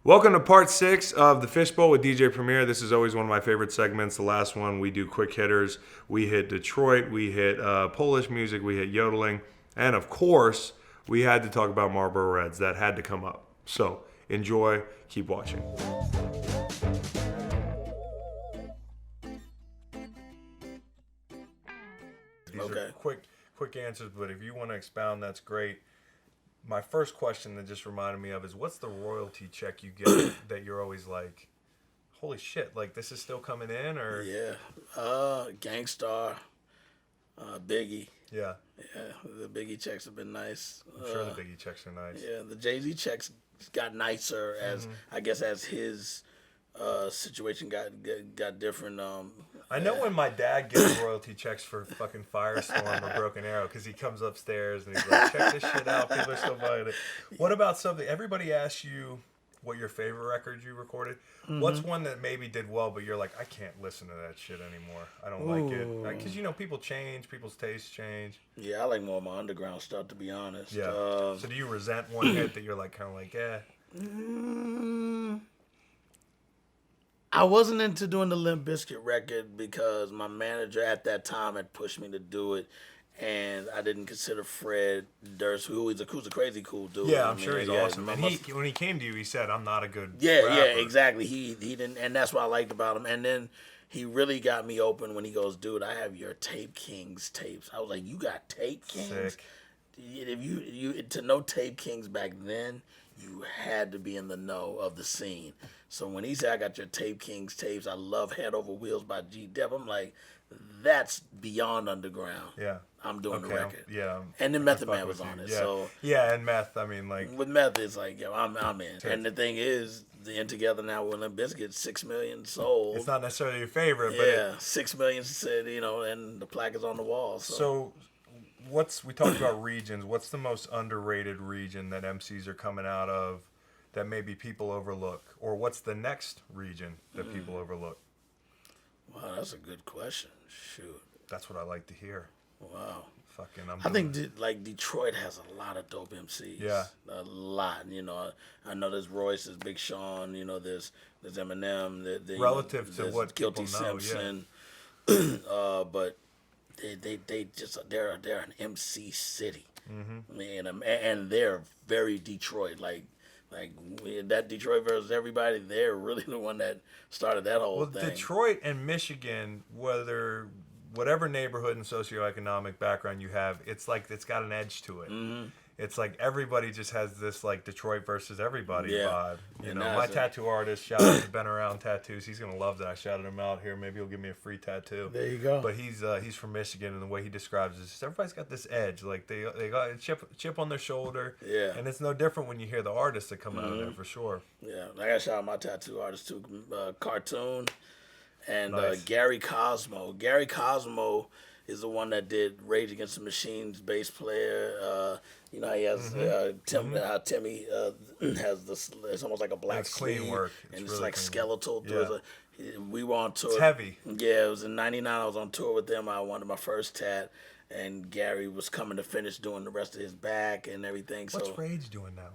Welcome to part 6 of the Fishbowl with DJ Premier. This is always one of my favorite segments. The last one, we do quick hitters. We hit Detroit, we hit Polish music, we hit yodeling, and of course, we had to talk about Marlboro Reds. That had to come up. So, enjoy, keep watching. These are quick answers, but if you want to expound, that's great. My first question that just reminded me of is, what's the royalty check you get that you're always like, holy shit, like this is still coming in? Or Gang Starr, Biggie. Yeah, the Biggie checks have been nice. I'm sure the Biggie checks are nice. Yeah, the Jay-Z checks got nicer as I guess as his situation got different. I know when my dad gets royalty checks for fucking Firestorm or Broken Arrow, because he comes upstairs and he's like, check this shit out, people are still buying it. What about something, everybody asks you what your favorite record you recorded. What's one that maybe did well, but you're like, I can't listen to that shit anymore. I don't like it. Because, you know, people change, people's tastes change. Yeah, I like more of my underground stuff, to be honest. Yeah. So do you resent one hit that you're like, kind of like, I wasn't into doing the Limp Bizkit record because my manager at that time had pushed me to do it, and I didn't consider Fred Durst, who's a crazy cool dude. Yeah, I'm sure he's awesome. And when he came to you, he said, "I'm not a good rapper." Yeah, exactly. He didn't, and that's what I liked about him. And then he really got me open when he goes, "Dude, I have your Tape Kings tapes." I was like, "You got Tape Kings?" Sick. If you to know Tape Kings back then, you had to be in the know of the scene. So when he said, I got your Tape Kings tapes, I love Head Over Wheels by G-Dep, I'm like, that's beyond underground. Yeah. I'm doing the record. Yeah. And then Method Man was on it. Yeah. So yeah, and Meth, I mean, like. With Meth, it's like, yo, I'm in. And the thing is, the In Together Now with Limp Bizkit, 6 million sold. It's not necessarily your favorite, but. Yeah, 6 million said, and the plaque is on the wall. So we talked about regions. What's the most underrated region that MCs are coming out of that maybe people overlook? Or what's the next region that people overlook? Wow, that's a good question. Shoot. That's what I like to hear. Wow. Fucking, I think Detroit has a lot of dope MCs. Yeah. A lot. I know there's Royce, there's Big Sean, there's Eminem. Relative to what Guilty people know, Simpson. Yeah. But they're an MC city. Mm-hmm. And they're very Detroit. Like that Detroit versus everybody, they're really the one that started that whole thing. Detroit and Michigan, whatever neighborhood and socioeconomic background you have, it's like it's got an edge to it. Mm-hmm. It's like everybody just has this like Detroit versus everybody vibe. My tattoo artist, shout out to Been Around Tattoos. He's gonna love that I shouted him out here. Maybe he'll give me a free tattoo. There you go. But he's from Michigan, and the way he describes it is just everybody's got this edge. Like they got a chip on their shoulder. Yeah. And it's no different when you hear the artists that come out of there for sure. Yeah. I gotta shout out my tattoo artist too, Cartoon, and Nice. Gary Cosmo. Gary Cosmo is the one that did Rage Against the Machine's bass player. He has Timmy has this. It's almost like a black clean sleeve, work. And it's really like clean. skeletal. Yeah. We were on tour. It's heavy. Yeah, it was in '99. I was on tour with them. I wanted my first tat, and Gary was coming to finish doing the rest of his back and everything. What's Rage doing now?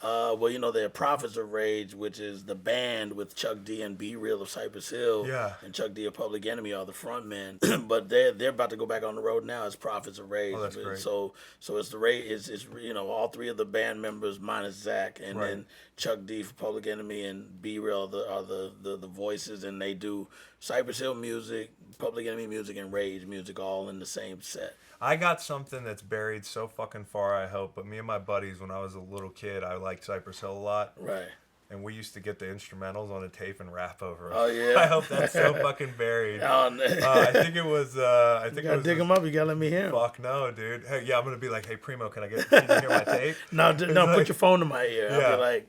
They're Prophets of Rage, which is the band with Chuck D and B Real of Cypress Hill. Yeah. And Chuck D of Public Enemy are the front men. But they're about to go back on the road now as Prophets of Rage. Oh, that's great. So it's the Rage. It's all three of the band members minus Zach, and then Chuck D for Public Enemy and B Real are the voices, and they do Cypress Hill music, Public Enemy music, and Rage music all in the same set. I got something that's buried so fucking far, I hope. But me and my buddies, when I was a little kid, I liked Cypress Hill a lot. Right. And we used to get the instrumentals on a tape and rap over it. Oh, yeah. I hope that's so fucking buried. Oh, no. I think it was. I think You gotta dig them up. You gotta let me hear them. Fuck no, dude. Hey, yeah, I'm gonna be like, hey, Preemo, can you hear my tape? No, put your phone in my ear. Yeah. I'll be like.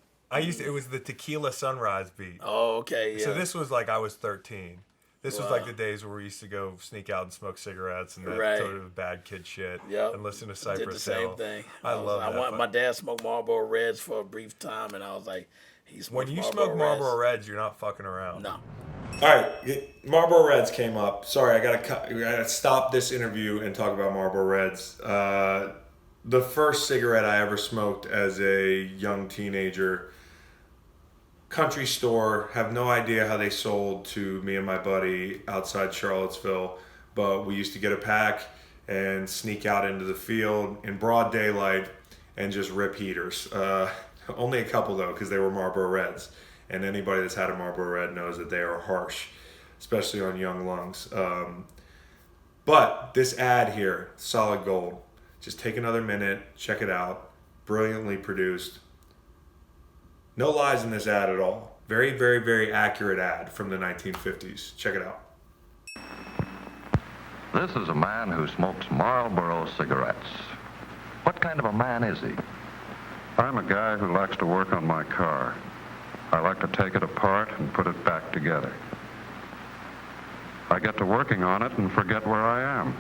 It was the Tequila Sunrise beat. Oh, okay. Yeah. So this was like I was 13. This was like the days where we used to go sneak out and smoke cigarettes and that sort of bad kid shit. Yep. And listen to Cypress Hill. Did the same thing. I love that. My dad smoked Marlboro Reds for a brief time, and I was like, he smoked when you Marlboro smoke Marlboro Reds, you're not fucking around. No. All right, Marlboro Reds came up. Sorry, I gotta stop this interview and talk about Marlboro Reds. The first cigarette I ever smoked as a young teenager country store, have no idea how they sold to me and my buddy outside Charlottesville, but we used to get a pack and sneak out into the field in broad daylight and just rip heaters. Only a couple though, because they were Marlboro Reds. And anybody that's had a Marlboro Red knows that they are harsh, especially on young lungs. But this ad here, solid gold. Just take another minute, check it out. Brilliantly produced. No lies in this ad at all. Very, very, very accurate ad from the 1950s. Check it out. This is a man who smokes Marlboro cigarettes. What kind of a man is he? I'm a guy who likes to work on my car. I like to take it apart and put it back together. I get to working on it and forget where I am,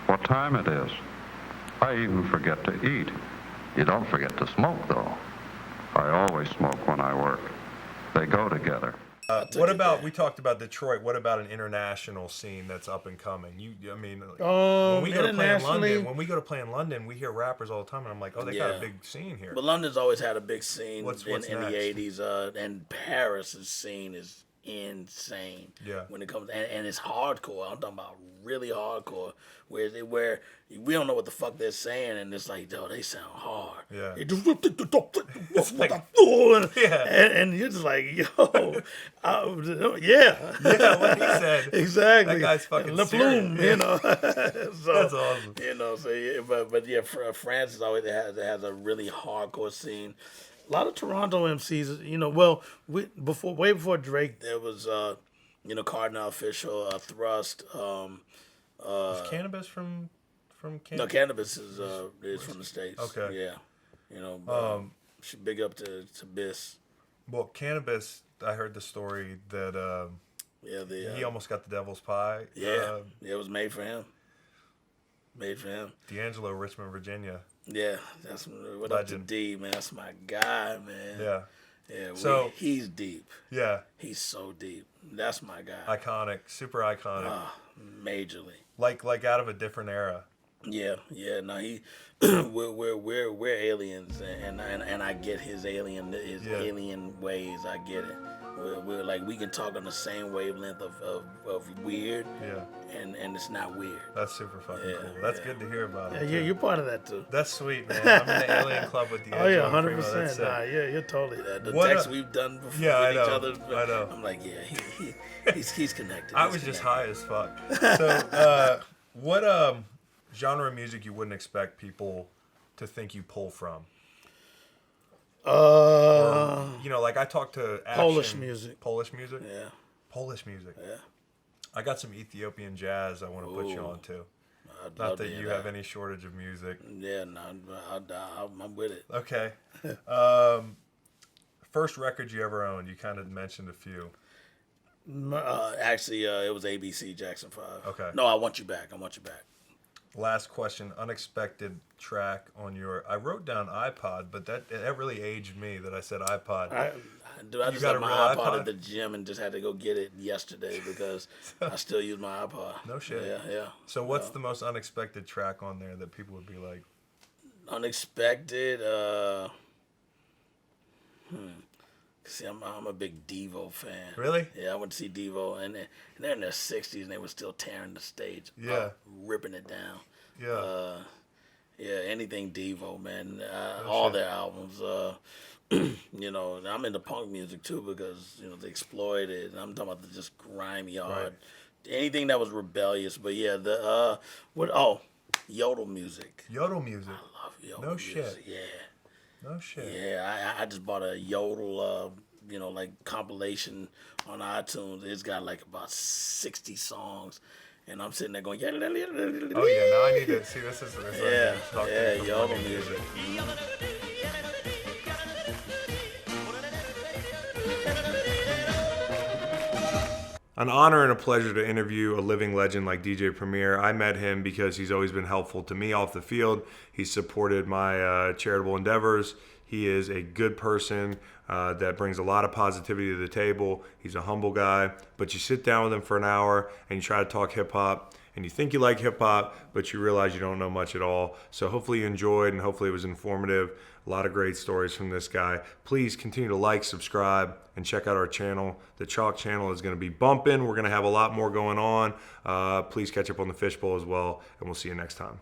what time it is. I even forget to eat. You don't forget to smoke, though. I always smoke when I work. They go together. What about, we talked about Detroit, what about an international scene that's up and coming? When we go to play in London, we hear rappers all the time, and I'm like, oh, they got a big scene here. But London's always had a big scene What's in the next? 80s, and Paris' scene is insane. Yeah. When it comes, and it's hardcore. I'm talking about really hardcore, where we don't know what the fuck they're saying, and it's like, yo, they sound hard. Yeah. It's like- and you're just like, yo, yeah. Yeah, what he said. Exactly. That guy's fucking Le Plume, serious. you know. So, That's awesome. You know, so yeah, but yeah, France is always has a really hardcore scene. A lot of Toronto MCs, you know. Well, way before Drake, there was Cardinal Official, Thrust. Is Cannabis from Canada? No, Cannabis is from the States. Okay. Yeah, should big up to Biss. Well, Cannabis, I heard the story that he almost got the devil's pie. It was made for him. D'Angelo, Richmond, Virginia. Yeah, that's what up to D, man. That's my guy, man. Yeah. Yeah, So he's deep. Yeah. He's so deep. That's my guy. Iconic, super iconic. Majorly. Like out of a different era. Yeah. No, we're aliens, and I get his alien ways. I get it. We're like, we can talk on the same wavelength of weird. Yeah. And it's not weird. That's super fucking cool. That's good to hear about it. Yeah, you're part of that too. That's sweet, man. I'm in the alien club with the. Oh yeah, 100%. Nah, yeah, you're totally that. The texts we've done before with I know, each other. I know. I'm like, yeah, he's connected. I was just high as fuck. So, what genre of music you wouldn't expect people to think you pull from? Or, like I talked to Polish music. Polish music? Yeah. Polish music. Yeah. I got some Ethiopian jazz I want to put you on too. Not that you have any shortage of music. Yeah, no, I'm with it. Okay. First record you ever owned? You kind of mentioned a few. Actually, it was ABC Jackson 5. Okay. No, I Want You Back. Last question. Unexpected track on your... I wrote down iPod, but that really aged me that I said iPod. I just got my iPod at the gym and just had to go get it yesterday because I still use my iPod. No shit. Yeah. So what's the most unexpected track on there that people would be like... Unexpected? See, I'm a big Devo fan. Really? Yeah, I went to see Devo, and they're in their 60s, and they were still tearing the stage up, ripping it down. Yeah. Yeah, anything Devo, man. All their albums. I'm into punk music, too, because, they Exploited, and I'm talking about the just grimy, hard. Right. Anything that was rebellious, but yeah, yodel music. Yodel music? I love yodel music. No shit. Yeah. No shit. Yeah, I just bought a yodel, compilation on iTunes. It's got like about 60 songs, and I'm sitting there going, oh yeah, now I need to see this is yodel music. An honor and a pleasure to interview a living legend like DJ Premier. I met him because he's always been helpful to me off the field. He's supported my charitable endeavors. He is a good person that brings a lot of positivity to the table. He's a humble guy, but you sit down with him for an hour and you try to talk hip hop, and you think you like hip hop, but you realize you don't know much at all. So hopefully you enjoyed, and hopefully it was informative. A lot of great stories from this guy. Please continue to like, subscribe, and check out our channel. The Chalk channel is going to be bumping. We're going to have a lot more going on. Please catch up on the Fishbowl as well, and we'll see you next time.